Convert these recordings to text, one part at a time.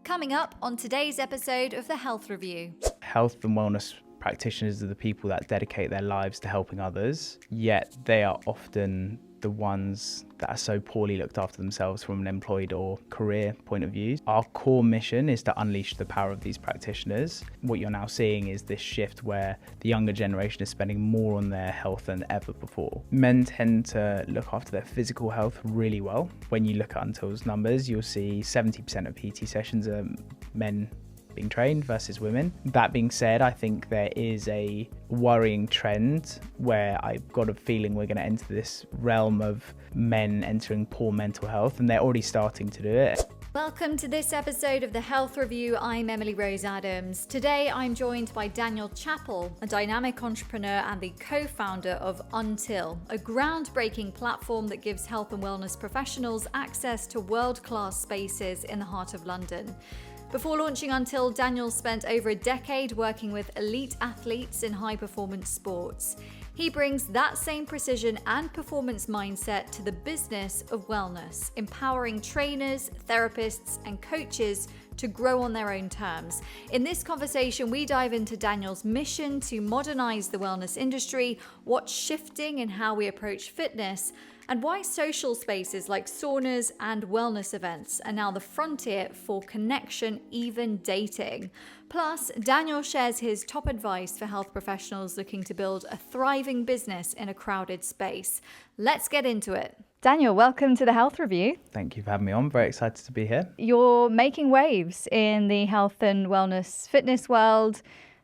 Coming up on today's episode of the Health Review. Health and wellness practitioners are the people that dedicate their lives to helping others, yet they are often the ones that are so poorly looked after themselves from an employed or career point of view. Our core mission is to unleash the power of these practitioners. What you're now seeing is this shift where the younger generation is spending more on their health than ever before. Men tend to look after their physical health really well. When you look at Untill's numbers, you'll see 70% of PT sessions are men being trained versus women. That being said, I think there is a worrying trend where I've got a feeling we're going to enter this realm of men entering poor mental health, and they're already starting to do it. Welcome to this episode of the Health Review. I'm Emily Rose Adams. Today I'm joined by Daniel Chappell, a dynamic entrepreneur and the co-founder of Untill, a groundbreaking platform that gives health and wellness professionals access to world-class spaces in the heart of London. Before launching Untill, Daniel spent over a decade working with elite athletes in high-performance sports. He brings that same precision and performance mindset to the business of wellness, empowering trainers, therapists, and coaches to grow on their own terms. In this conversation, we dive into Daniel's mission to modernize the wellness industry, what's shifting in how we approach fitness, and why social spaces like saunas and wellness events are now the frontier for connection, even dating. Plus, Daniel shares his top advice for health professionals looking to build a thriving business in a crowded space. Let's get into it. Daniel, welcome to the Health Review. Thank you for having me on. Very excited to be here. You're making waves in the health and wellness fitness world,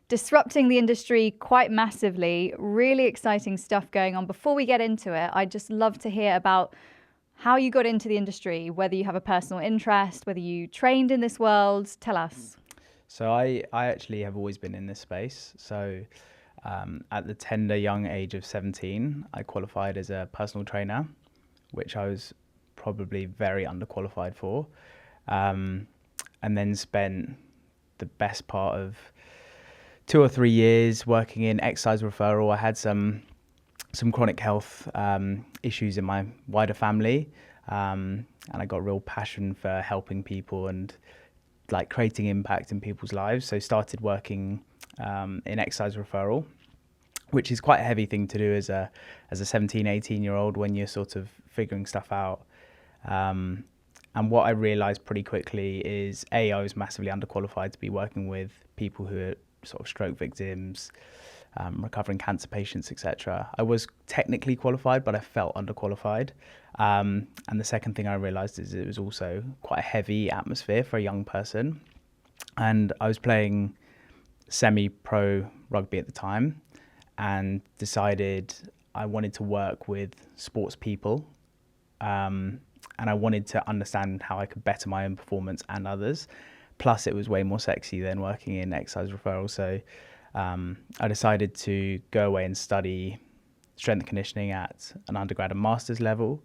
disrupting the industry quite massively. Really exciting stuff going on. Before we get into it, I'd just love to hear about how you got into the industry, whether you have a personal interest, whether you trained in this world. Tell us. So I actually have always been in this space. So at the tender young age of 17, I qualified as a personal trainer, which I was probably very underqualified for, and then spent the best part of 2 or 3 years working in exercise referral. I had some chronic health issues in my wider family, and I got a real passion for helping people and like creating impact in people's lives. So started working in exercise referral, which is quite a heavy thing to do as a 17, 18-year-old when you're sort of figuring stuff out. And what I realized pretty quickly is, I was massively underqualified to be working with people who are sort of stroke victims, recovering cancer patients, etc. I was technically qualified, but I felt underqualified. And the second thing I realized is it was also quite a heavy atmosphere for a young person. And I was playing semi-pro rugby at the time and decided I wanted to work with sports people. And I wanted to understand how I could better my own performance and others. Plus, it was way more sexy than working in exercise referral. So I decided to go away and study strength and conditioning at an undergrad and master's level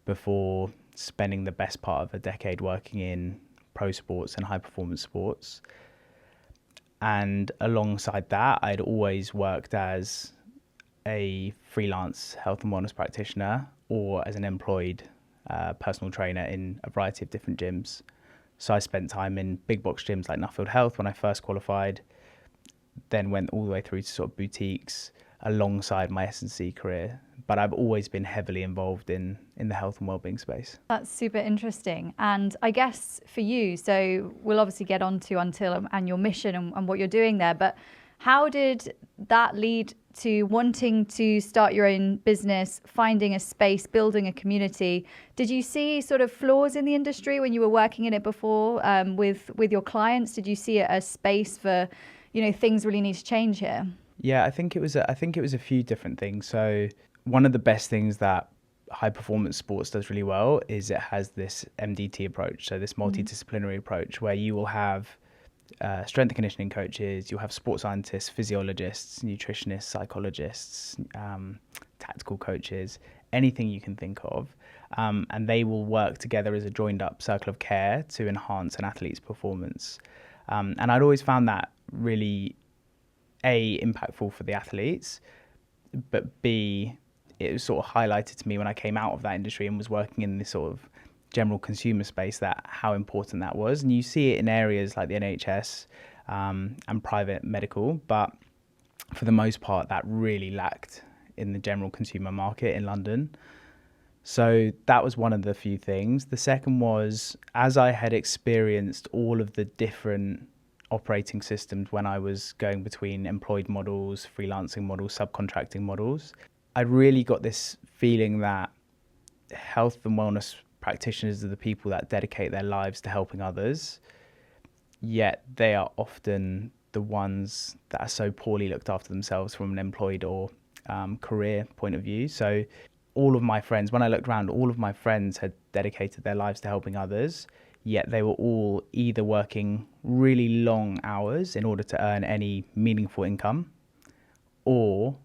before spending the best part of a decade working in pro sports and high performance sports. And alongside that, I'd always worked as a freelance health and wellness practitioner or as an employed personal trainer in a variety of different gyms. So I spent time in big box gyms like Nuffield Health when I first qualified, then went all the way through to sort of boutiques alongside my S&C career. But I've always been heavily involved in the health and wellbeing space. That's super interesting. And I guess for you, so we'll obviously get on to Untill and your mission and what you're doing there, but how did that lead to wanting to start your own business, finding a space, building a community? Did you see sort of flaws in the industry when you were working in it before with your clients? Did you see it as space for, things really need to change here? Yeah, I think it was a few different things. So one of the best things that high performance sports does really well is it has this MDT approach, so this multidisciplinary approach where you will have strength and conditioning coaches, you'll have sports scientists, physiologists, nutritionists, psychologists, tactical coaches, anything you can think of. And they will work together as a joined up circle of care to enhance an athlete's performance. And I'd always found that really, A, impactful for the athletes, but B, it was sort of highlighted to me when I came out of that industry and was working in this sort of general consumer space that how important that was. And you see it in areas like the NHS and private medical, but for the most part, that really lacked in the general consumer market in London. So that was one of the few things. The second was, as I had experienced all of the different operating systems when I was going between employed models, freelancing models, subcontracting models, I really got this feeling that health and wellness practitioners are the people that dedicate their lives to helping others, yet they are often the ones that are so poorly looked after themselves from an employed or career point of view. So all of my friends, when I looked around, all of my friends had dedicated their lives to helping others, yet they were all either working really long hours in order to earn any meaningful income, or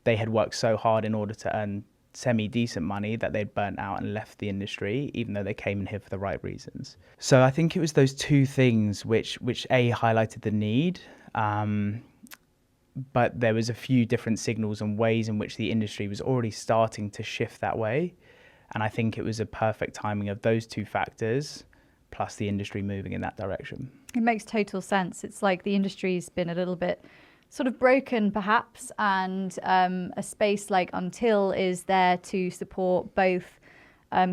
they had worked so hard in order to earn semi-decent money that they'd burnt out and left the industry, even though they came in here for the right reasons. So I think it was those two things which A, highlighted the need, but there was a few different signals and ways in which the industry was already starting to shift that way. And I think it was a perfect timing of those two factors, plus the industry moving in that direction. It makes total sense. It's like the industry's been a little bit sort of broken perhaps, and a space like Until is there to support both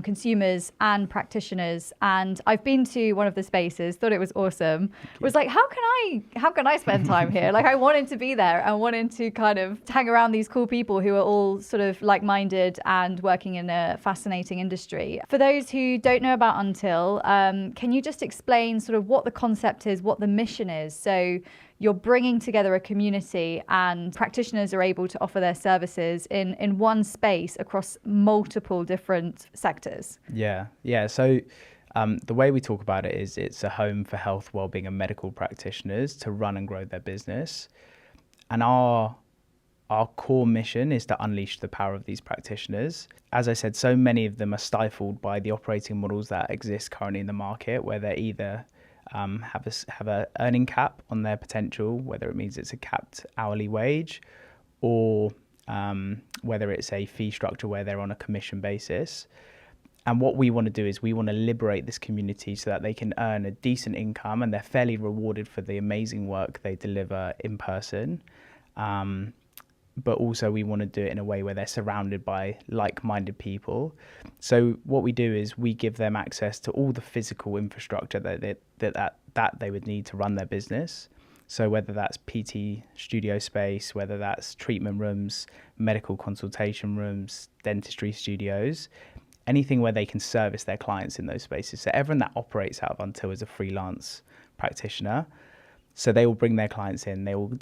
consumers and practitioners. And I've been to one of the spaces, thought it was awesome. Was like, how can I spend time here? Like, I wanted to be there and wanted to kind of hang around these cool people who are all sort of like-minded and working in a fascinating industry. For those who don't know about Until, can you just explain sort of what the concept is, what the mission is? So you're bringing together a community and practitioners are able to offer their services in one space across multiple different sectors. Yeah. So the way we talk about it is it's a home for health, wellbeing and medical practitioners to run and grow their business. And our core mission is to unleash the power of these practitioners. As I said, so many of them are stifled by the operating models that exist currently in the market, where they're either have a earning cap on their potential, whether it means it's a capped hourly wage, or whether it's a fee structure where they're on a commission basis. And what we want to do is we want to liberate this community so that they can earn a decent income and they're fairly rewarded for the amazing work they deliver in person. But also we want to do it in a way where they're surrounded by like-minded people. So what we do is we give them access to all the physical infrastructure that they would need to run their business. So whether that's PT studio space, whether that's treatment rooms, medical consultation rooms, dentistry studios, anything where they can service their clients in those spaces. So everyone that operates out of Until is a freelance practitioner. So they will bring their clients in, they will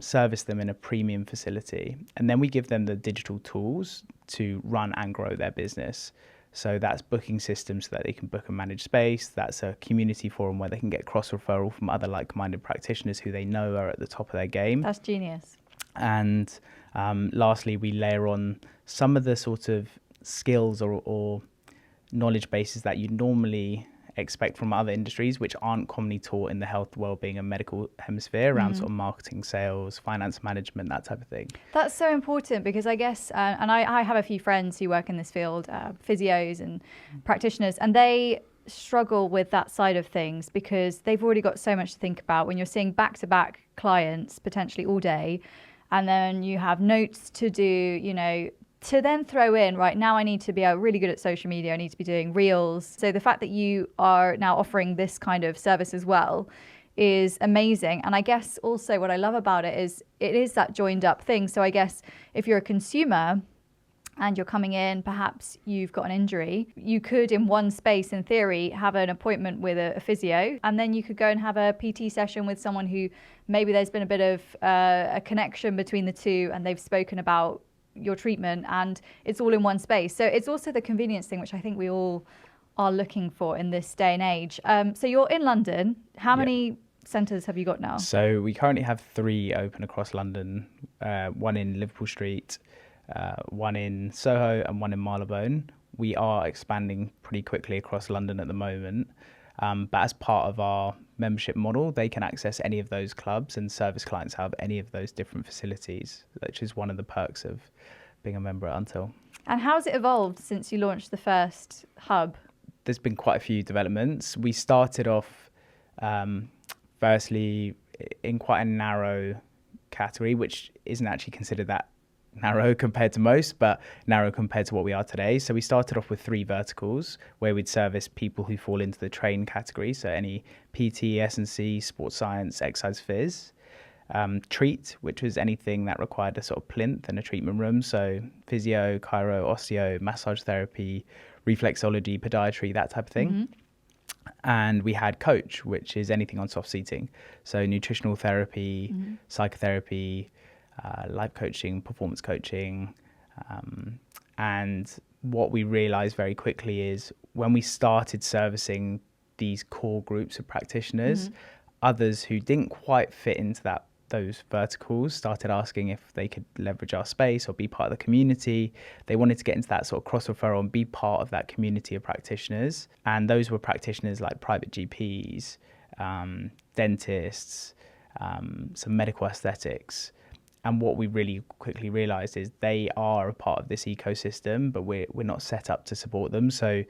service them in a premium facility. And then we give them the digital tools to run and grow their business. So that's booking systems so that they can book and manage space. That's a community forum where they can get cross-referral from other like-minded practitioners who they know are at the top of their game. That's genius. And lastly, we layer on some of the sort of skills or knowledge bases that you normally expect from other industries, which aren't commonly taught in the health, wellbeing and medical hemisphere around sort of marketing, sales, finance management, that type of thing. That's so important because I guess, and I have a few friends who work in this field, physios and practitioners, and they struggle with that side of things because they've already got so much to think about when you're seeing back-to-back clients potentially all day, and then you have notes to do, you know, to then throw in, right, now I need to be really good at social media, I need to be doing reels. So the fact that you are now offering this kind of service as well is amazing. And I guess also what I love about it is that joined up thing. So I guess if you're a consumer and you're coming in, perhaps you've got an injury, you could in one space, in theory, have an appointment with a physio, and then you could go and have a PT session with someone who maybe there's been a bit of a connection between the two and they've spoken about your treatment and it's all in one space. So it's also the convenience thing, which I think we all are looking for in this day and age. So you're in London. How many centres have you got now? So we currently have 3 open across London, one in Liverpool Street, one in Soho and one in Marylebone. We are expanding pretty quickly across London at the moment. But as part of our membership model, they can access any of those clubs and service clients out of any of those different facilities, which is one of the perks of being a member at Until. And how's it evolved since you launched the first hub? there's been quite a few developments. We started off firstly in quite a narrow category, which isn't actually considered that narrow compared to most, but narrow compared to what we are today. So we started off with 3 verticals where we'd service people who fall into the train category. So any PT, S&C, sports science, exercise phys. Treat, which was anything that required a sort of plinth and a treatment room. So physio, chiro, osteo, massage therapy, reflexology, podiatry, that type of thing. Mm-hmm. And we had coach, which is anything on soft seating. So nutritional therapy, psychotherapy, life coaching, performance coaching. And what we realized very quickly is when we started servicing these core groups of practitioners, others who didn't quite fit into those verticals started asking if they could leverage our space or be part of the community. They wanted to get into that sort of cross referral and be part of that community of practitioners. And those were practitioners like private GPs, dentists, some medical aesthetics. And what we really quickly realized is they are a part of this ecosystem, but we're not set up to support them. So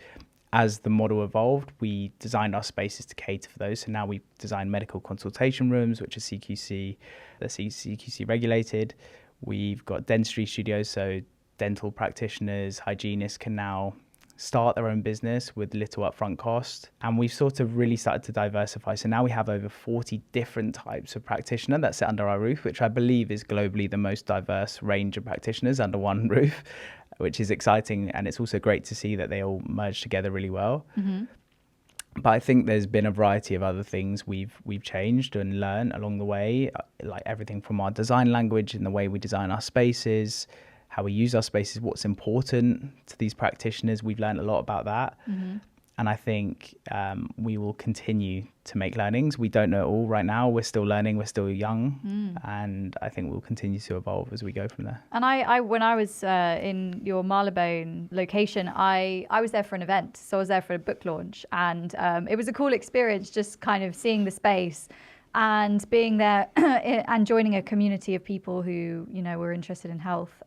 as the model evolved, we designed our spaces to cater for those. So now we design medical consultation rooms, which are CQC regulated. We've got dentistry studios, so dental practitioners, hygienists can now start their own business with little upfront cost. And we've sort of really started to diversify. So now we have over 40 different types of practitioner that sit under our roof, which I believe is globally the most diverse range of practitioners under one roof, which is exciting. And it's also great to see that they all merge together really well. But I think there's been a variety of other things we've changed and learned along the way, like everything from our design language and the way we design our spaces, how we use our spaces, what's important to these practitioners. We've learned a lot about that. And I think we will continue to make learnings. We don't know it all right now. We're still learning. We're still young. And I think we'll continue to evolve as we go from there. And I when I was in your Marylebone location, I was there for an event. So I was there for a book launch. And it was a cool experience just kind of seeing the space and being there and joining a community of people who, you know, were interested in health.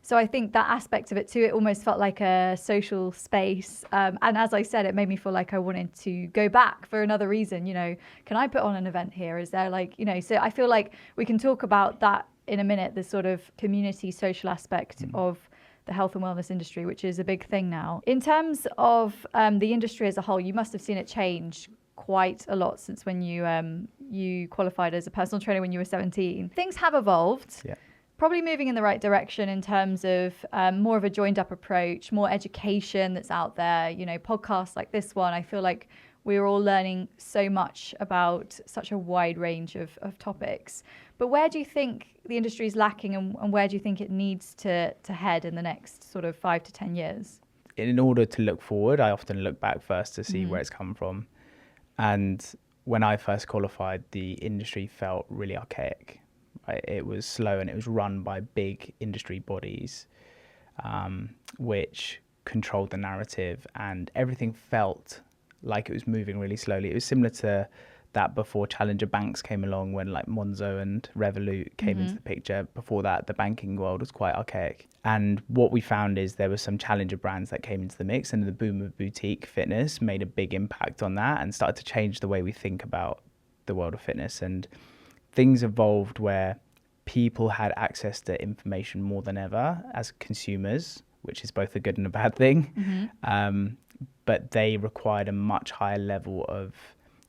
So I think that aspect of it too, it almost felt like a social space. And as I said, it made me feel like I wanted to go back for another reason. You know, can I put on an event here? Is there like, you know, so I feel like we can talk about that in a minute, the sort of community social aspect of the health and wellness industry, which is a big thing now. In terms of the industry as a whole, you must have seen it change quite a lot since when you qualified as a personal trainer when you were 17. Things have evolved. Yeah. Probably moving in the right direction in terms of more of a joined up approach, more education that's out there, you know, podcasts like this one. I feel like we're all learning so much about such a wide range of topics. But where do you think the industry is lacking and where do you think it needs to head in the next sort of 5 to 10 years? In order to look forward, I often look back first to see where it's come from. And when I first qualified, the industry felt really archaic. Right? It was slow and it was run by big industry bodies, which controlled the narrative, and everything felt like it was moving really slowly. It was similar to that before challenger banks came along, when like Monzo and Revolut came into the picture. Before that, the banking world was quite archaic. And what we found is there were some challenger brands that came into the mix, and the boom of boutique fitness made a big impact on that and started to change the way we think about the world of fitness. And things evolved where people had access to information more than ever as consumers, which is both a good and a bad thing. But they required a much higher level of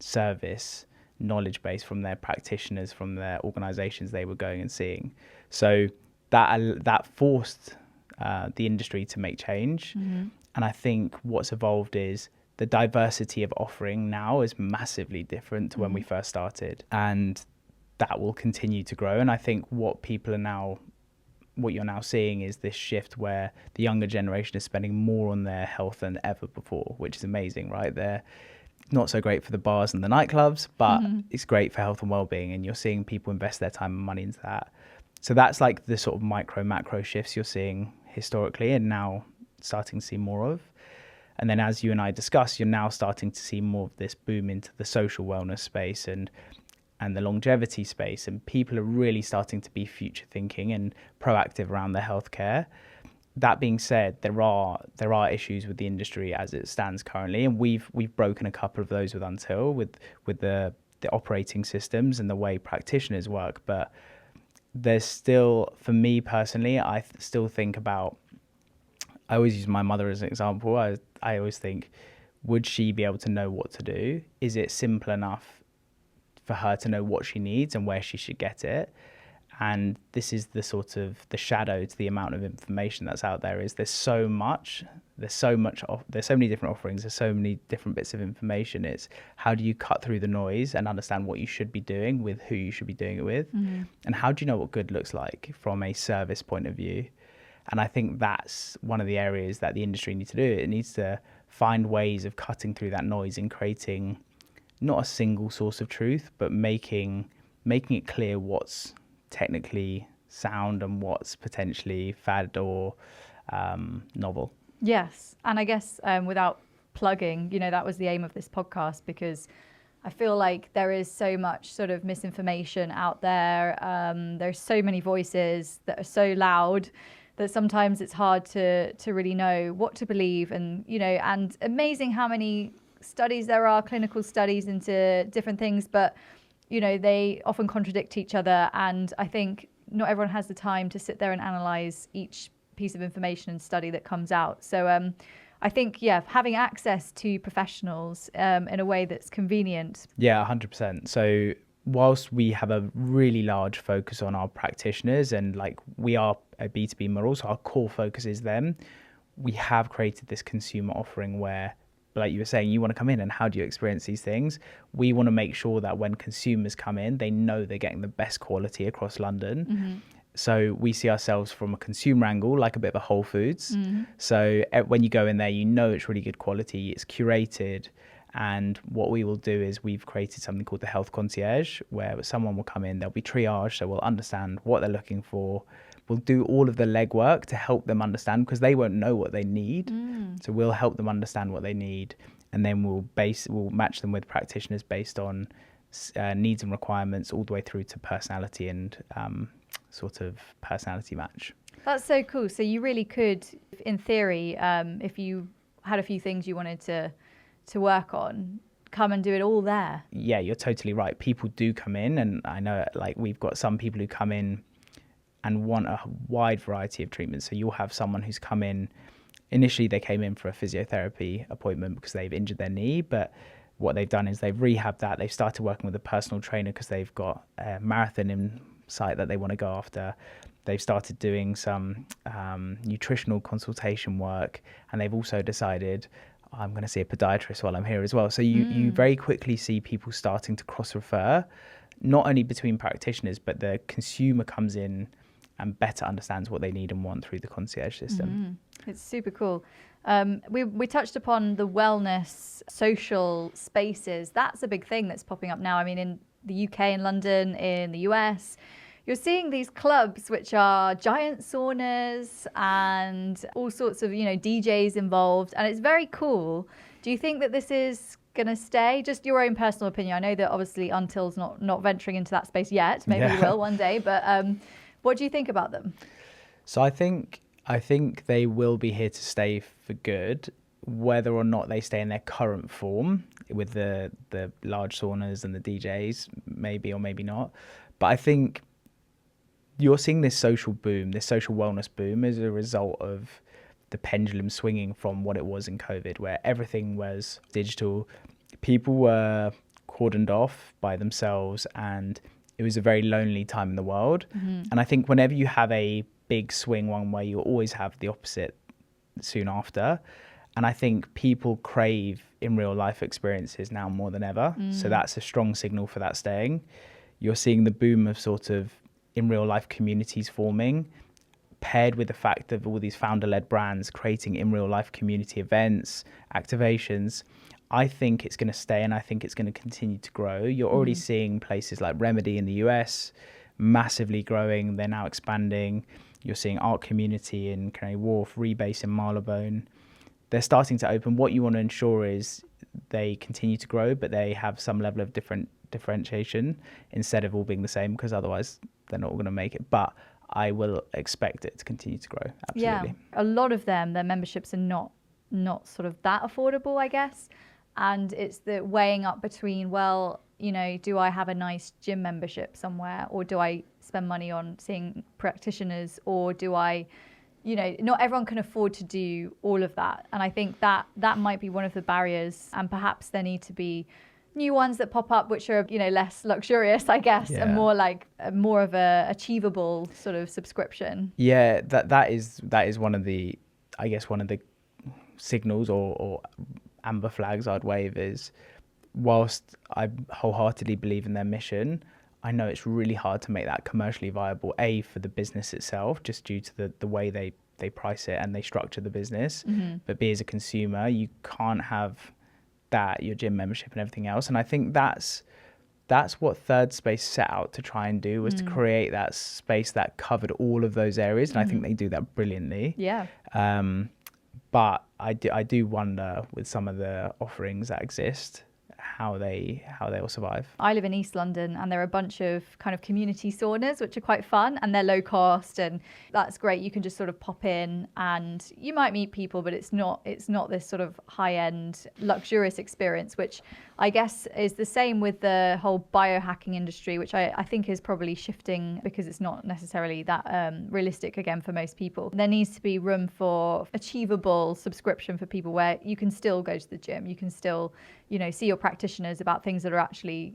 service, knowledge base from their practitioners, from their organizations they were going and seeing. So that forced the industry to make change. And I think what's evolved is the diversity of offering now is massively different to when we first started. And that will continue to grow. And I think what you're now seeing is this shift where the younger generation is spending more on their health than ever before, which is amazing, right? They're not so great for the bars and the nightclubs, but it's great for health and well-being. And you're seeing people invest their time and money into that. So that's like the sort of macro shifts you're seeing historically and now starting to see more of. And then as you and I discussed, you're now starting to see more of this boom into the social wellness space and the longevity space, and people are really starting to be future thinking and proactive around their healthcare. that being said, there are issues with the industry as it stands currently, and we've broken a couple of those with Until, with the operating systems and the way practitioners work. But there's still, for me personally, still think about. I always use my mother as an example. I always think, would she be able to know what to do? Is it simple enough for her to know what she needs and where she should get it? And this is the sort of the shadow to the amount of information that's out there. Is there's so many different offerings, there's so many different bits of information. It's how do you cut through the noise and understand what you should be doing with who you should be doing it with, and how do you know what good looks like from a service point of view? And I think that's one of the areas that the industry needs to do. It needs to find ways of cutting through that noise and creating not a single source of truth, but making it clear what's technically sound and what's potentially fad or novel. Yes. And I guess without plugging, that was the aim of this podcast, because I feel like there is so much sort of misinformation out there. There's so many voices that are so loud that sometimes it's hard to really know what to believe. And, and amazing how many studies there are, clinical studies into different things, but they often contradict each other. And I think not everyone has the time to sit there and analyze each piece of information and study that comes out. So I think, having access to professionals in a way that's convenient. Yeah, 100%. So whilst we have a really large focus on our practitioners, and like we are a B2B model, so our core focus is them, we have created this consumer offering where, like you were saying, you want to come in and how do you experience these things? We want to make sure that when consumers come in, they know they're getting the best quality across London. So we see ourselves from a consumer angle, like a bit of a Whole Foods. So when you go in there, it's really good quality, it's curated. And what we will do is we've created something called the health concierge, where someone will come in, they'll be triaged, so we'll understand what they're looking for. We'll do all of the legwork to help them understand, because they won't know what they need. So we'll help them understand what they need, and then we'll match them with practitioners based on needs and requirements, all the way through to personality and sort of personality match. That's so cool. So you really could, in theory, if you had a few things you wanted to work on, come and do it all there. Yeah, you're totally right. People do come in, and I know like we've got some people who come in and want a wide variety of treatments. So you'll have someone who's come in, initially they came in for a physiotherapy appointment because they've injured their knee, but what they've done is they've rehabbed that. They've started working with a personal trainer because they've got a marathon in sight that they want to go after. They've started doing some nutritional consultation work, and they've also decided, I'm going to see a podiatrist while I'm here as well. So you very quickly see people starting to cross-refer, not only between practitioners, but the consumer comes in and better understands what they need and want through the concierge system. It's super cool. We touched upon the wellness social spaces. That's a big thing that's popping up now. I mean, in the UK, in London, in the US, you're seeing these clubs which are giant saunas and all sorts of, DJs involved, and it's very cool. Do you think that this is going to stay? Just your own personal opinion. I know that obviously Until's not venturing into that space yet. Maybe we will one day, but what do you think about them? So I think they will be here to stay for good, whether or not they stay in their current form with the large saunas and the DJs, maybe or maybe not. But I think you're seeing this social boom, this social wellness boom, as a result of the pendulum swinging from what it was in COVID, where everything was digital. People were cordoned off by themselves, and it was a very lonely time in the world. And I think whenever you have a big swing one way, you always have the opposite soon after. And I think people crave in real life experiences now more than ever. So that's a strong signal for that staying. You're seeing the boom of sort of in real life communities forming, paired with the fact of all these founder-led brands creating in real life community events, activations. I think it's going to stay, and I think it's going to continue to grow. You're already seeing places like Remedy in the US massively growing. They're now expanding. You're seeing Art Community in Canary Wharf, Rebase in Marylebone. They're starting to open. What you want to ensure is they continue to grow, but they have some level of differentiation instead of all being the same, because otherwise they're not going to make it. But I will expect it to continue to grow. Absolutely. Yeah, a lot of them, their memberships are not sort of that affordable, I guess. And it's the weighing up between, well, do I have a nice gym membership somewhere, or do I spend money on seeing practitioners, or do I, not everyone can afford to do all of that. And I think that might be one of the barriers, and perhaps there need to be new ones that pop up which are less luxurious, I guess, and more of a achievable sort of subscription. Yeah, that is one of the, I guess, one of the signals or amber flags I'd wave is, whilst I wholeheartedly believe in their mission, I know it's really hard to make that commercially viable, A, for the business itself, just due to the way they price it and they structure the business, but B, as a consumer, you can't have that, your gym membership and everything else. And I think that's what Third Space set out to try and do, was to create that space that covered all of those areas. And I think they do that brilliantly. Yeah. But I do wonder with some of the offerings that exist, how they will survive. I live in East London, and there are a bunch of kind of community saunas which are quite fun, and they're low cost, and that's great. You can just sort of pop in and you might meet people, but it's not this sort of high-end luxurious experience, which I guess is the same with the whole biohacking industry, which I think is probably shifting because it's not necessarily that realistic again for most people. There needs to be room for achievable subscription for people where you can still go to the gym, you can still see your practitioners about things that are actually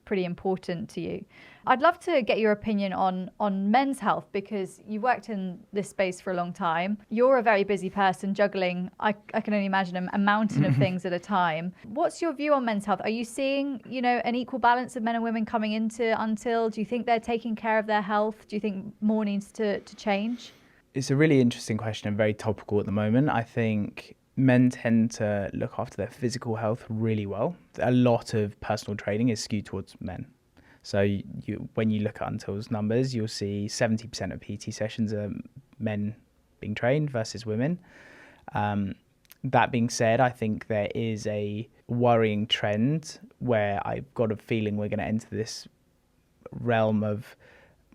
pretty important to you. I'd love to get your opinion on men's health, because you've worked in this space for a long time. You're a very busy person juggling, I can only imagine, a mountain of things at a time. What's your view on men's health? Are you seeing an equal balance of men and women coming into Until? Do you think they're taking care of their health? Do you think more needs to change? It's a really interesting question and very topical at the moment. I think men tend to look after their physical health really well. A lot of personal training is skewed towards men. So when you look at Until's numbers, you'll see 70% of PT sessions are men being trained versus women. That being said, I think there is a worrying trend where I've got a feeling we're going to enter this realm of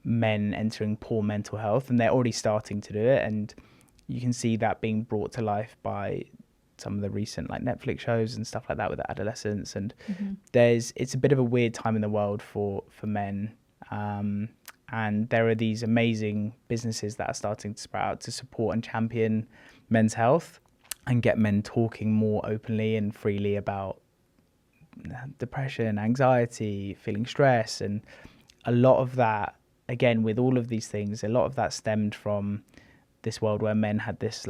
men entering poor mental health, and they're already starting to do it. And you can see that being brought to life by some of the recent Netflix shows and stuff like that with the adolescents. And it's a bit of a weird time in the world for men. And there are these amazing businesses that are starting to sprout out to support and champion men's health and get men talking more openly and freely about depression, anxiety, feeling stress. And a lot of that, again, with all of these things, a lot of that stemmed from this world where men had this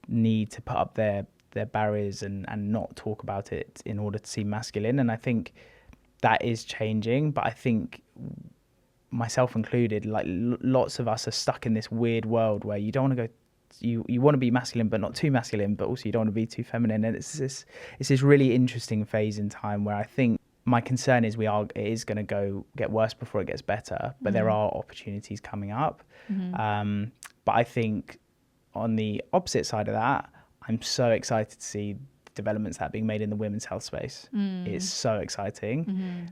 need to put up their barriers and not talk about it in order to seem masculine. And I think that is changing, but I think, myself included, lots of us are stuck in this weird world where you don't want to go, you want to be masculine but not too masculine, but also you don't want to be too feminine. And it's this really interesting phase in time where I think my concern is it is going to get worse before it gets better, but there are opportunities coming up. But I think on the opposite side of that, I'm so excited to see the developments that are being made in the women's health space. It's so exciting.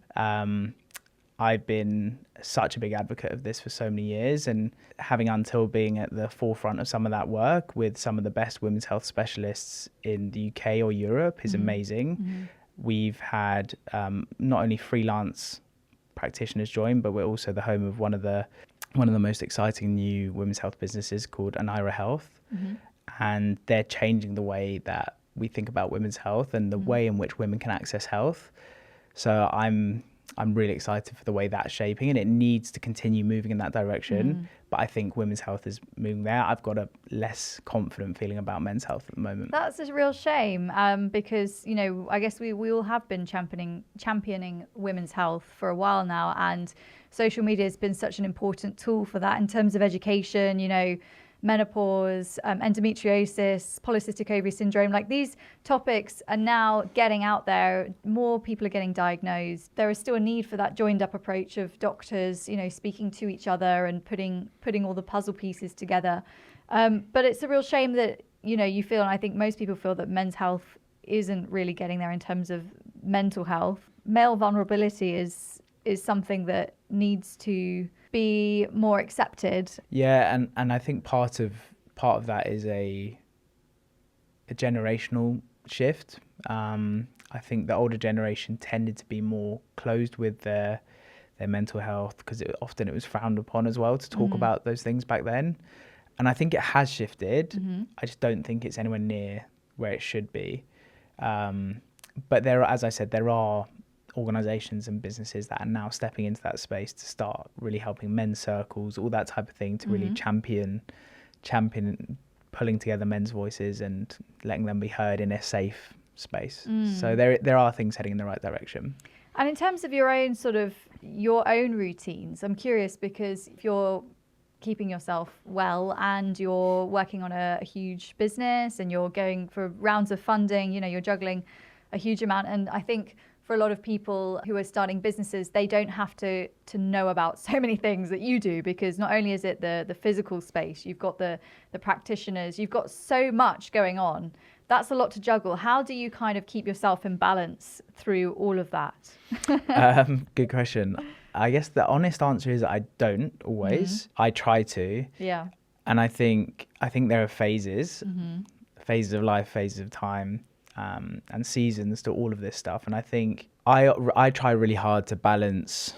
I've been such a big advocate of this for so many years, and having Until being at the forefront of some of that work with some of the best women's health specialists in the UK or Europe is amazing. We've had not only freelance practitioners join, but we're also the home of one of the most exciting new women's health businesses called Anira Health. And they're changing the way that we think about women's health and the way in which women can access health. So I'm really excited for the way that's shaping, and it needs to continue moving in that direction. But I think women's health is moving there. I've got a less confident feeling about men's health at the moment. That's a real shame, because I guess we all have been championing women's health for a while now, and social media has been such an important tool for that in terms of education. Menopause, endometriosis, polycystic ovary syndrome, these topics are now getting out there. More people are getting diagnosed. There is still a need for that joined up approach of doctors, speaking to each other and putting all the puzzle pieces together. But it's a real shame that, you feel, and I think most people feel, that men's health isn't really getting there in terms of mental health. Male vulnerability is is something that needs to be more accepted. Yeah, and I think part of that is a generational shift. I think the older generation tended to be more closed with their mental health because often it was frowned upon as well to talk about those things back then. And I think it has shifted. I just don't think it's anywhere near where it should be. But as I said, there are organizations and businesses that are now stepping into that space to start really helping men's circles, all that type of thing, to really champion pulling together men's voices and letting them be heard in a safe space. So there are things heading in the right direction. And in terms of your own routines, I'm curious, because if you're keeping yourself well and you're working on a huge business and you're going for rounds of funding, you're juggling a huge amount. And I think for a lot of people who are starting businesses, they don't have to know about so many things that you do, because not only is it the physical space, you've got the practitioners, you've got so much going on. That's a lot to juggle. How do you kind of keep yourself in balance through all of that? Good question. I guess the honest answer is I don't always. I try to. Yeah. And I think there are phases of life, phases of time, and seasons to all of this stuff. And I think I try really hard to balance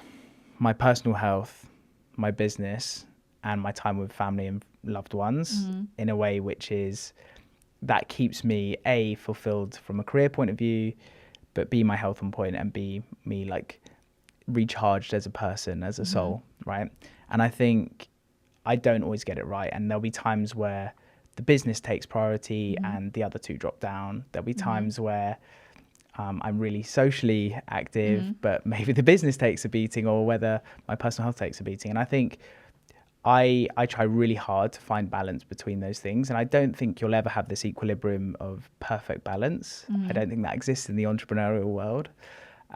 my personal health, my business, and my time with family and loved ones in a way that keeps me A, fulfilled from a career point of view, but B, my health on point, and B, me like recharged as a person, as a soul, right? And I think I don't always get it right, and there'll be times where the business takes priority and the other two drop down. There'll be times where I'm really socially active, but maybe the business takes a beating, or whether my personal health takes a beating. And I think I try really hard to find balance between those things. And I don't think you'll ever have this equilibrium of perfect balance. I don't think that exists in the entrepreneurial world.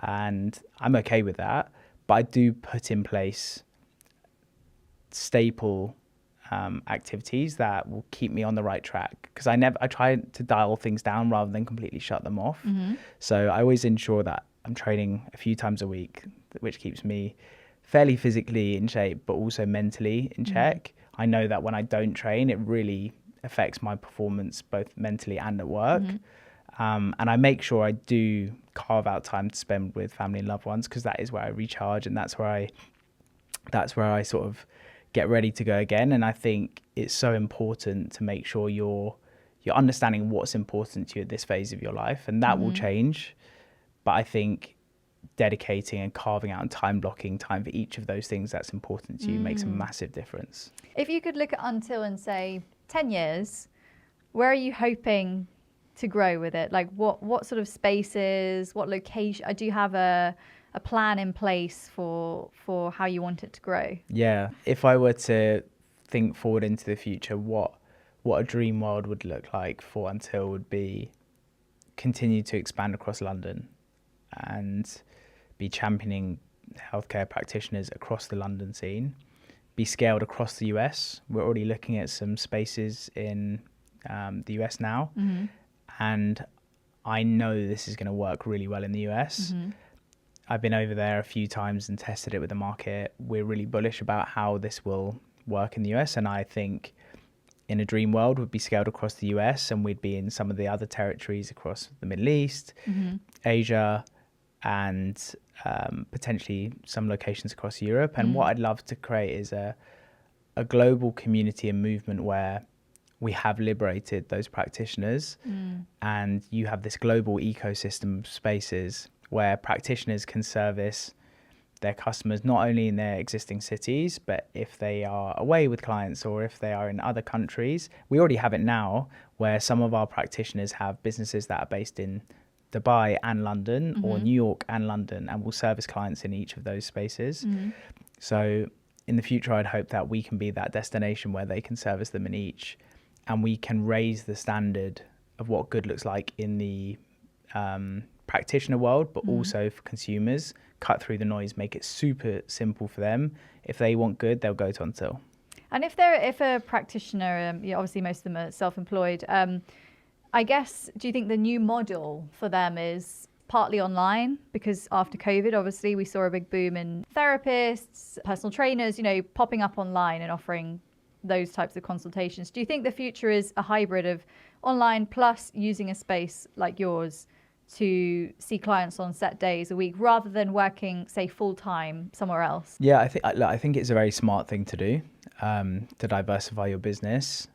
And I'm okay with that. But I do put in place staple activities that will keep me on the right track, because I try to dial things down rather than completely shut them off. So I always ensure that I'm training a few times a week, which keeps me fairly physically in shape, but also mentally in check. I know that when I don't train, it really affects my performance both mentally and at work. And I make sure I do carve out time to spend with family and loved ones, because that is where I recharge, and that's where I sort of get ready to go again. And I think it's so important to make sure you're understanding what's important to you at this phase of your life, and that will change. But I think dedicating and carving out and time blocking time for each of those things that's important to you makes a massive difference. If you could look at Until and say 10 years, where are you hoping to grow with it? Like what sort of spaces, what location? Do you have a plan in place for how you want it to grow? Yeah, if I were to think forward into the future, what a dream world would look like for Until would be continue to expand across London and be championing healthcare practitioners across the London scene, be scaled across the US. We're already looking at some spaces in the US now, and I know this is going to work really well in the US. I've been over there a few times and tested it with the market. We're really bullish about how this will work in the US, and I think in a dream world would be scaled across the US, and we'd be in some of the other territories across the Middle East, Asia, and potentially some locations across Europe. And what I'd love to create is a global community and movement where we have liberated those practitioners, and you have this global ecosystem of spaces where practitioners can service their customers not only in their existing cities, but if they are away with clients or if they are in other countries. We already have it now where some of our practitioners have businesses that are based in Dubai and London or New York and London, and will service clients in each of those spaces. So in the future, I'd hope that we can be that destination where they can service them in each, and we can raise the standard of what good looks like in the practitioner world, but also for consumers, cut through the noise, make it super simple for them. If they want good, they'll go to Until. And if a practitioner, obviously most of them are self-employed, I guess, do you think the new model for them is partly online because after COVID, obviously, we saw a big boom in therapists, personal trainers, popping up online and offering those types of consultations. Do you think the future is a hybrid of online plus using a space like yours to see clients on set days a week rather than working, say, full-time somewhere else? Yeah, I think it's a very smart thing to do, to diversify your business.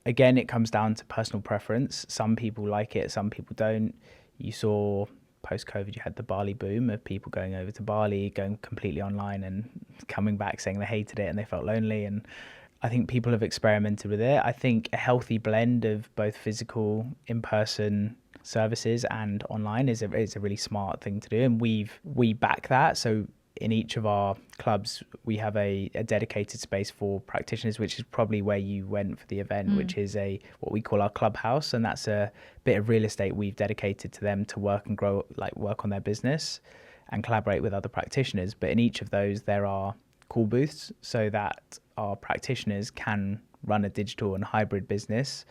Again, it comes down to personal preference. Some people like it, some people don't. You saw post-COVID, you had the Bali boom of people going over to Bali, going completely online and coming back saying they hated it and they felt lonely. And I think people have experimented with it. I think a healthy blend of both physical, in-person services and online is a really smart thing to do, and we back that. So in each of our clubs we have a dedicated space for practitioners, which is probably where you went for the event, which is what we call our clubhouse, and that's a bit of real estate we've dedicated to them to work and grow, like work on their business and collaborate with other practitioners. But in each of those there are call booths so that our practitioners can run a digital and hybrid business.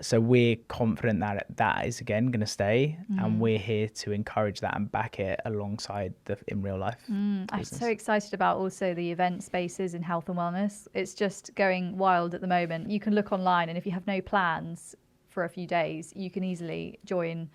So we're confident that that is again going to stay, and we're here to encourage that and back it alongside the in real life I'm business. so excited about also the event spaces in health and wellness. It's just going wild at the moment. You can look online, and if you have no plans for a few days, you can easily join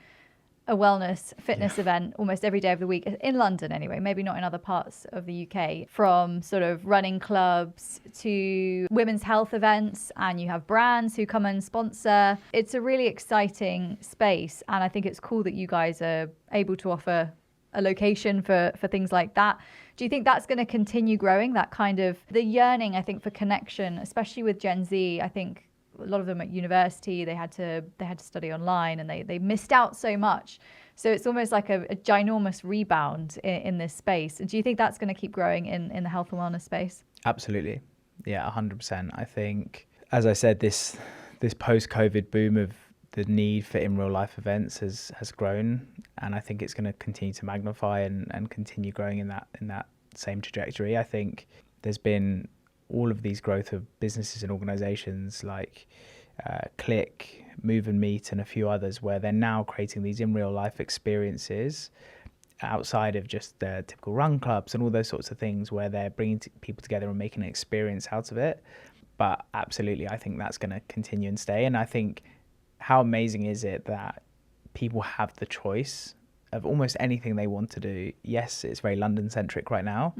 a wellness fitness event almost every day of the week in London anyway, maybe not in other parts of the UK, from sort of running clubs to women's health events, and you have brands who come and sponsor. It's a really exciting space, and I think it's cool that you guys are able to offer a location for things like that. Do you think that's going to continue growing, that kind of the yearning, I think, for connection, especially with Gen Z? I think a lot of them at university, they had to study online, and they missed out so much. So it's almost like a ginormous rebound in this space. Do you think that's going to keep growing in the health and wellness space? Absolutely. Yeah, 100%. I think, as I said, this post-COVID boom of the need for in real life events has grown, and I think it's going to continue to magnify and continue growing in that same trajectory. I think there's been all of these growth of businesses and organizations like Click, Move and Meet, and a few others, where they're now creating these in real life experiences outside of just the typical run clubs and all those sorts of things, where they're bringing people together and making an experience out of it. But absolutely, I think that's going to continue and stay. And I think, how amazing is it that people have the choice of almost anything they want to do? Yes, it's very London centric right now,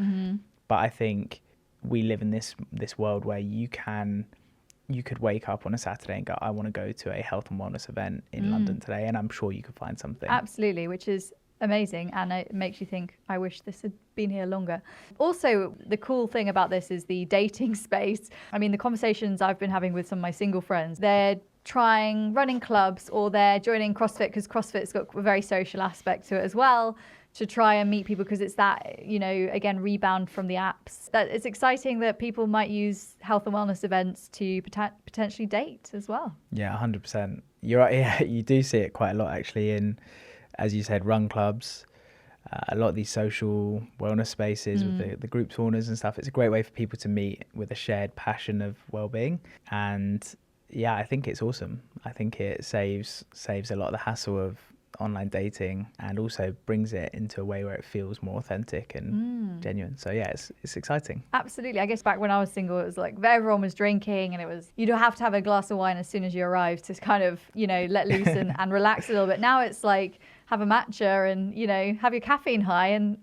but I think we live in this world where you could wake up on a Saturday and go, I want to go to a health and wellness event in London today, and I'm sure you could find something. Absolutely, which is amazing, and it makes you think, I wish this had been here longer. Also, the cool thing about this is the dating space. I mean, the conversations I've been having with some of my single friends, they're trying running clubs or they're joining CrossFit, because CrossFit's got a very social aspect to it as well, to try and meet people, because it's that, again, rebound from the apps. That it's exciting that people might use health and wellness events to potentially date as well. Yeah, 100%. You're right. Yeah, you do see it quite a lot actually in, as you said, run clubs, a lot of these social wellness spaces with the group saunas and stuff. It's a great way for people to meet with a shared passion of well-being. And yeah, I think it's awesome. I think it saves a lot of the hassle of online dating, and also brings it into a way where it feels more authentic and genuine. So yeah, it's exciting. Absolutely. I guess back when I was single, it was like everyone was drinking, and it was, you don't have to have a glass of wine as soon as you arrive to kind of, let loose and relax a little bit. Now it's like, have a matcha and, have your caffeine high and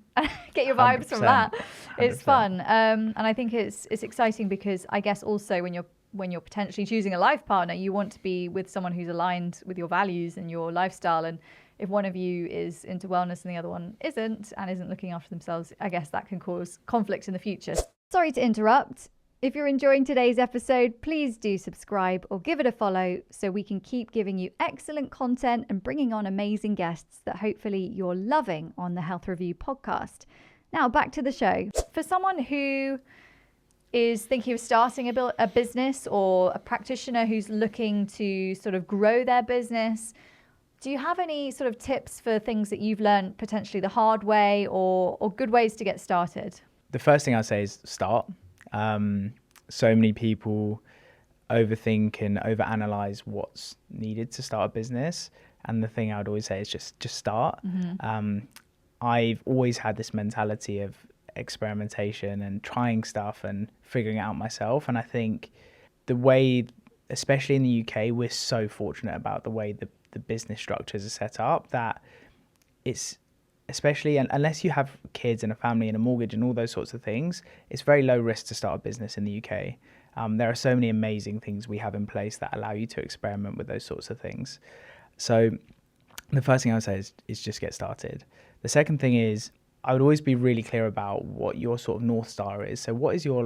get your vibes from that. 100%. It's fun. And I think it's exciting because I guess also when you're potentially choosing a life partner, you want to be with someone who's aligned with your values and your lifestyle. And if one of you is into wellness and the other one isn't, and isn't looking after themselves, I guess that can cause conflict in the future. Sorry to interrupt. If you're enjoying today's episode, please do subscribe or give it a follow so we can keep giving you excellent content and bringing on amazing guests that hopefully you're loving on the Health Review podcast. Now back to the show. For someone who is thinking of starting a business, or a practitioner who's looking to sort of grow their business, do you have any sort of tips for things that you've learned potentially the hard way, or good ways to get started? The first thing I'd say is start. So many people overthink and overanalyze what's needed to start a business. And the thing I would always say is just start. I've always had this mentality of experimentation and trying stuff and figuring it out myself. And I think the way, especially in the UK, we're so fortunate about the way the business structures are set up, that it's, especially, and unless you have kids and a family and a mortgage and all those sorts of things, it's very low risk to start a business in the UK. There are so many amazing things we have in place that allow you to experiment with those sorts of things. So the first thing I would say is just get started. The second thing is, I would always be really clear about what your sort of North Star is. So what's your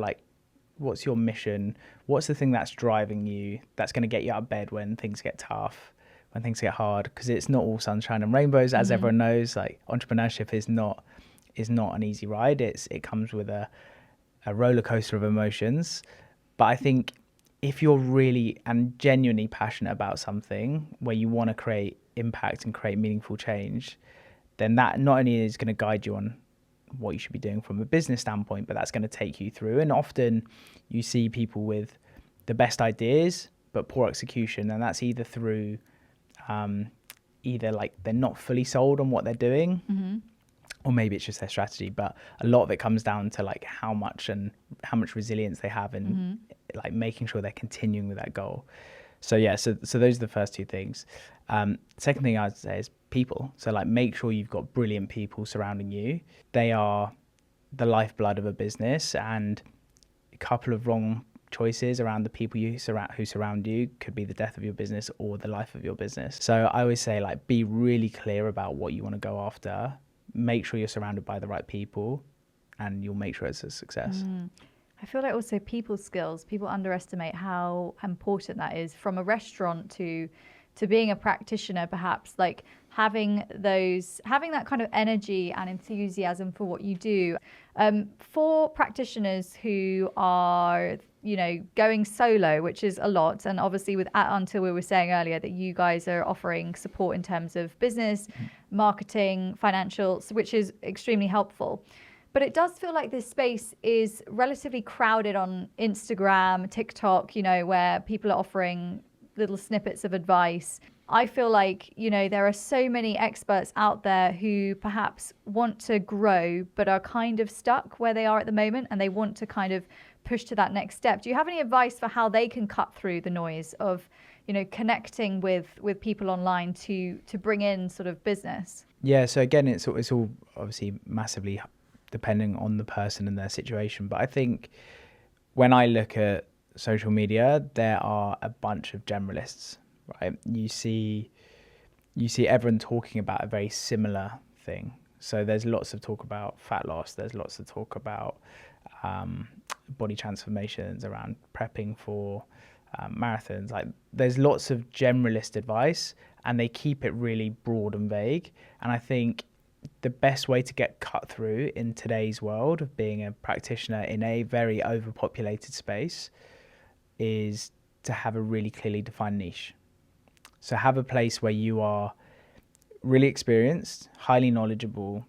mission? What's the thing that's driving you, that's going to get you out of bed when things get tough, when things get hard? Because it's not all sunshine and rainbows, as everyone knows. Like, entrepreneurship is not an easy ride. It comes with a roller coaster of emotions. But I think if you're really and genuinely passionate about something where you want to create impact and create meaningful change, then that not only is going to guide you on what you should be doing from a business standpoint, but that's going to take you through. And often you see people with the best ideas but poor execution, and that's either through either like they're not fully sold on what they're doing, or maybe it's just their strategy. But a lot of it comes down to like how much resilience they have in like making sure they're continuing with that goal. So yeah, so those are the first two things. Second thing I'd say is people. So like, make sure you've got brilliant people surrounding you. They are the lifeblood of a business, and a couple of wrong choices around the people who surround you could be the death of your business or the life of your business. So I always say, like, be really clear about what you want to go after. Make sure you're surrounded by the right people, and you'll make sure it's a success. I feel like also people skills, people underestimate how important that is, from a restaurant to being a practitioner, perhaps, like having that kind of energy and enthusiasm for what you do. For practitioners who are, going solo, which is a lot, and obviously with Until, we were saying earlier that you guys are offering support in terms of business, marketing, financials, which is extremely helpful. But it does feel like this space is relatively crowded on Instagram, TikTok, where people are offering little snippets of advice. I feel like, there are so many experts out there who perhaps want to grow, but are kind of stuck where they are at the moment, and they want to kind of push to that next step. Do you have any advice for how they can cut through the noise of, connecting with people online to bring in sort of business? Yeah. So again, it's all obviously massively depending on the person and their situation. But I think when I look at social media, there are a bunch of generalists, right? You see everyone talking about a very similar thing. So there's lots of talk about fat loss. There's lots of talk about body transformations, around prepping for marathons. Like, there's lots of generalist advice, and they keep it really broad and vague. And I think the best way to get cut through in today's world of being a practitioner in a very overpopulated space is to have a really clearly defined niche. So have a place where you are really experienced, highly knowledgeable.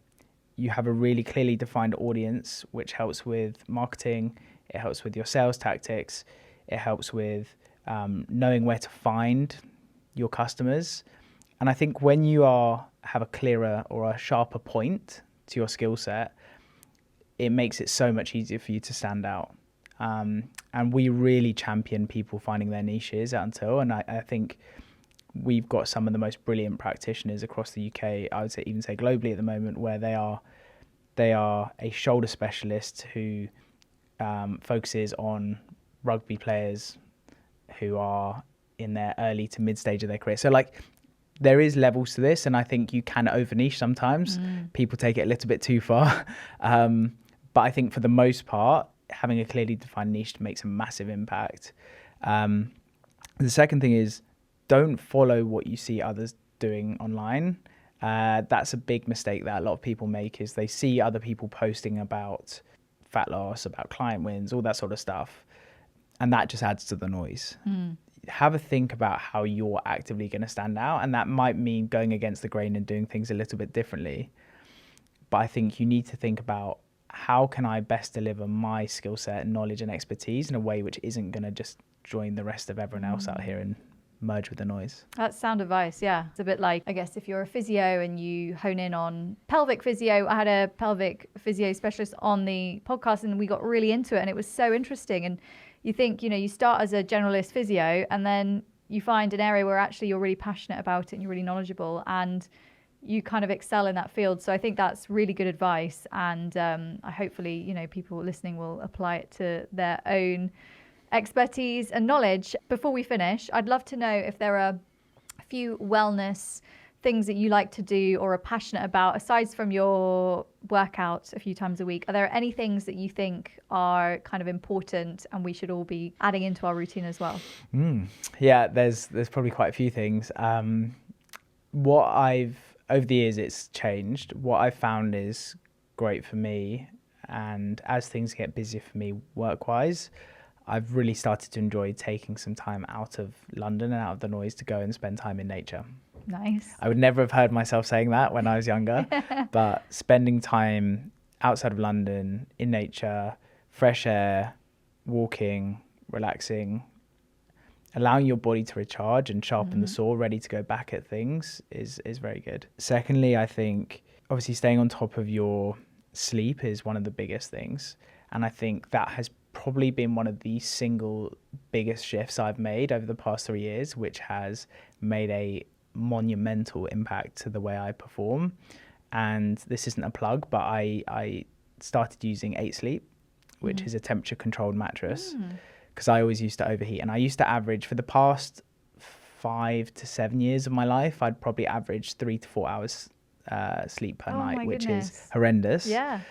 You have a really clearly defined audience, which helps with marketing. It helps with your sales tactics. It helps with knowing where to find your customers. And I think when you have a clearer or a sharper point to your skill set, it makes it so much easier for you to stand out. And we really champion people finding their niches at Until. And I think we've got some of the most brilliant practitioners across the UK, I would even say globally at the moment, where they are a shoulder specialist who focuses on rugby players who are in their early to mid stage of their career. So like, there is levels to this, and I think you can over niche sometimes. People take it a little bit too far. But I think for the most part, having a clearly defined niche makes a massive impact. The second thing is, don't follow what you see others doing online. That's a big mistake that a lot of people make, is they see other people posting about fat loss, about client wins, all that sort of stuff. And that just adds to the noise. Have a think about how you're actively going to stand out. And that might mean going against the grain and doing things a little bit differently. But I think you need to think about, how can I best deliver my skill set and knowledge and expertise in a way which isn't going to just join the rest of everyone else out here and merge with the noise. That's sound advice, yeah. It's a bit like, I guess, if you're a physio and you hone in on pelvic physio. I had a pelvic physio specialist on the podcast and we got really into it and it was so interesting. And you think, you start as a generalist physio and then you find an area where actually you're really passionate about it and you're really knowledgeable and you kind of excel in that field. So I think that's really good advice. And I hopefully, people listening will apply it to their own expertise and knowledge. Before we finish, I'd love to know if there are a few wellness things that you like to do or are passionate about, aside from your workouts a few times a week. Are there any things that you think are kind of important and we should all be adding into our routine as well? Yeah, there's probably quite a few things. Over the years, it's changed. What I've found is great for me, and as things get busier for me work-wise, I've really started to enjoy taking some time out of London and out of the noise to go and spend time in nature. Nice. I would never have heard myself saying that when I was younger, but spending time outside of London, in nature, fresh air, walking, relaxing, allowing your body to recharge and sharpen the saw, ready to go back at things is very good. Secondly, I think obviously staying on top of your sleep is one of the biggest things. And I think that has probably been one of the single biggest shifts I've made over the past 3 years, which has made a monumental impact to the way I perform. And this isn't a plug, but I started using 8 Sleep, which is a temperature controlled mattress, because I always used to overheat. And I used to average, for the past 5 to 7 years of my life, I'd probably average 3 to 4 hours sleep per night, which is horrendous. Yeah.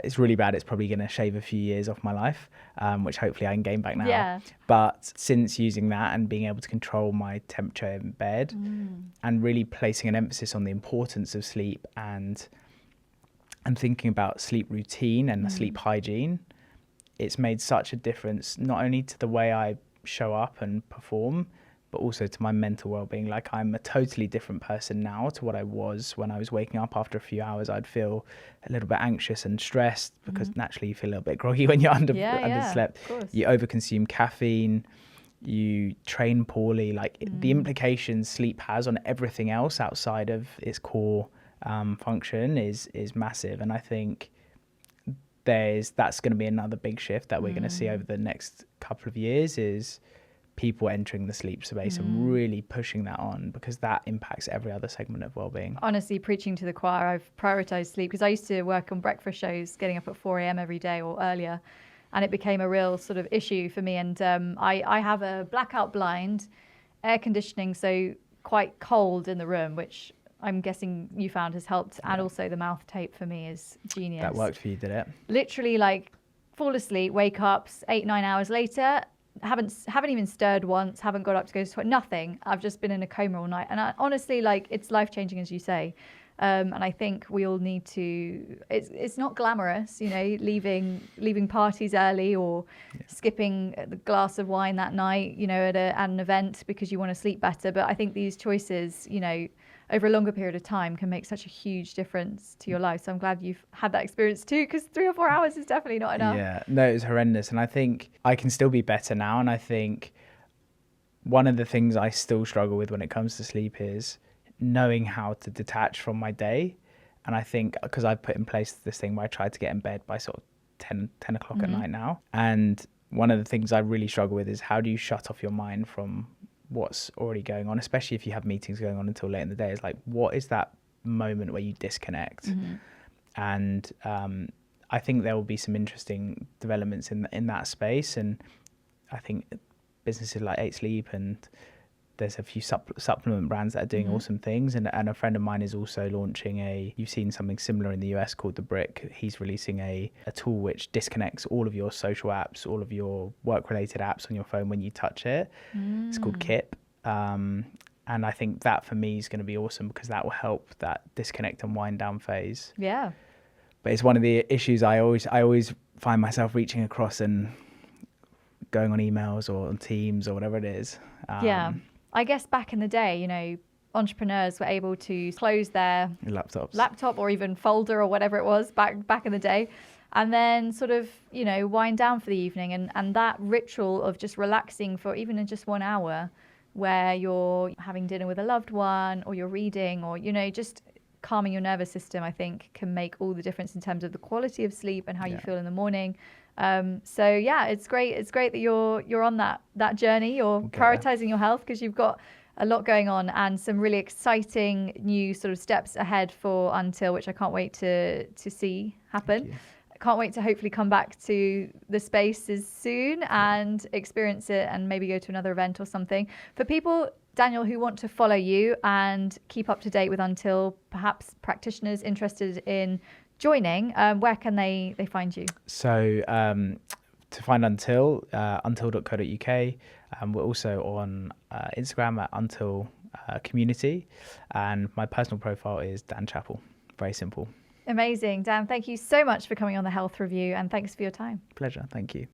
It's really bad. It's probably going to shave a few years off my life, which hopefully I can gain back now. Yeah. But since using that and being able to control my temperature in bed and really placing an emphasis on the importance of sleep and thinking about sleep routine and sleep hygiene, it's made such a difference, not only to the way I show up and perform, but also to my mental well-being. Like, I'm a totally different person now to what I was when I was waking up. After a few hours, I'd feel a little bit anxious and stressed because naturally you feel a little bit groggy when you're underslept. You overconsume caffeine, you train poorly. Like the implications sleep has on everything else outside of its core function is massive. And I think that's going to be another big shift that we're going to see over the next couple of years, is people entering the sleep space and really pushing that on, because that impacts every other segment of well-being. Honestly, preaching to the choir, I've prioritized sleep because I used to work on breakfast shows, getting up at 4 a.m. every day or earlier, and it became a real sort of issue for me. And I have a blackout blind, air conditioning, so quite cold in the room, which I'm guessing you found has helped. And also the mouth tape for me is genius. That worked for you, did it? Literally, like, fall asleep, wake up 8-9 hours later, haven't even stirred once, haven't got up to go to the toilet, nothing. I've just been in a coma all night. And honestly, like, it's life-changing, as you say. And I think we all need to, it's not glamorous, leaving parties early or skipping the glass of wine that night, at an event because you want to sleep better. But I think these choices, over a longer period of time can make such a huge difference to your life. So I'm glad you've had that experience too, because 3 or 4 hours is definitely not enough. Yeah, no, it was horrendous. And I think I can still be better now. And I think one of the things I still struggle with when it comes to sleep is knowing how to detach from my day. And I think because I've put in place this thing where I try to get in bed by sort of 10 o'clock at night now. And one of the things I really struggle with is, how do you shut off your mind from what's already going on, especially if you have meetings going on until late in the day? It's like, what is that moment where you disconnect? And I think there will be some interesting developments in that space. And I think businesses like 8 Sleep, and there's a few supplement brands that are doing awesome things. And a friend of mine is also launching you've seen something similar in the US called The Brick. He's releasing a tool which disconnects all of your social apps, all of your work-related apps on your phone when you touch it. It's called Kip. And I think that for me is going to be awesome, because that will help that disconnect and wind down phase. Yeah. But it's one of the issues I always find myself reaching across and going on emails or on Teams or whatever it is. I guess back in the day, entrepreneurs were able to close their laptop or even folder or whatever it was back in the day, and then sort of, wind down for the evening. And that ritual of just relaxing for even in just 1 hour where you're having dinner with a loved one, or you're reading, or, just calming your nervous system, I think can make all the difference in terms of the quality of sleep and how you feel in the morning. So yeah, it's great. It's great that you're on that journey. You're prioritizing your health, because you've got a lot going on and some really exciting new sort of steps ahead for Until, which I can't wait to see happen. Can't wait to hopefully come back to the spaces soon and experience it, and maybe go to another event or something. For people, Daniel, who want to follow you and keep up to date with Until, perhaps practitioners interested in joining, where can they find you? So to find Until, until.co.uk. We're also on Instagram at Until Community, and my personal profile is Dan Chappell. Very simple. Amazing. Dan, thank you so much for coming on the Health Review, and thanks for your time. Pleasure. Thank you.